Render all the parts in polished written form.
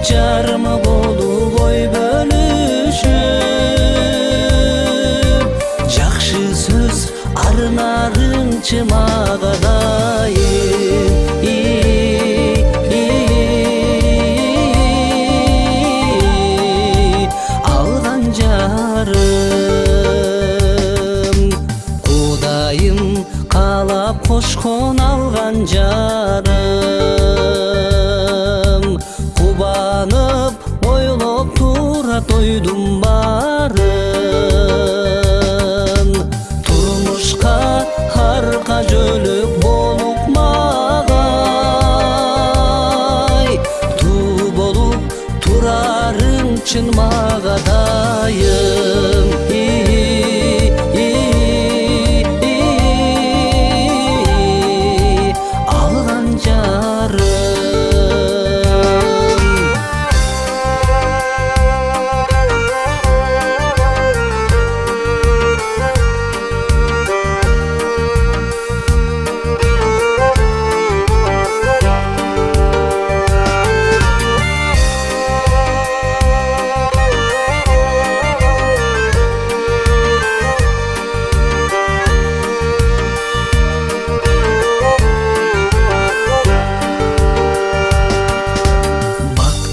жарым болуп ой бөлүшүп, жакшы сөз арнарыңчы мага дайым. Алган жарым, Кудайым каалап кошкон алган жарым, кубанып ойлоп турат ойдум барын. Турмушка арка жөлөк болуп магай, туу болуп турарыңчын мага дайым. Алган жарым.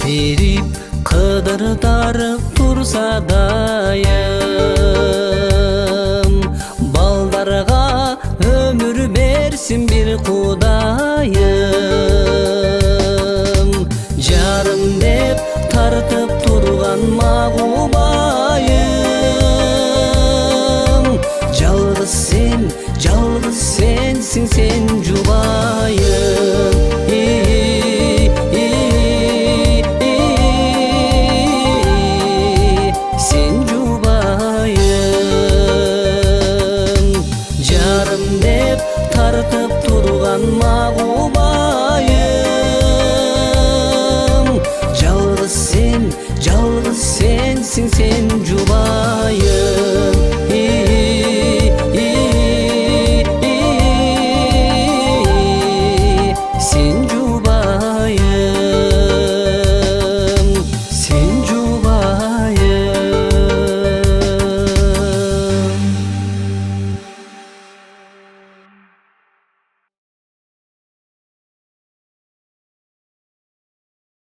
Берип кыдыртарып турса дайым, балдарга өмүр берсин бир Кудайым.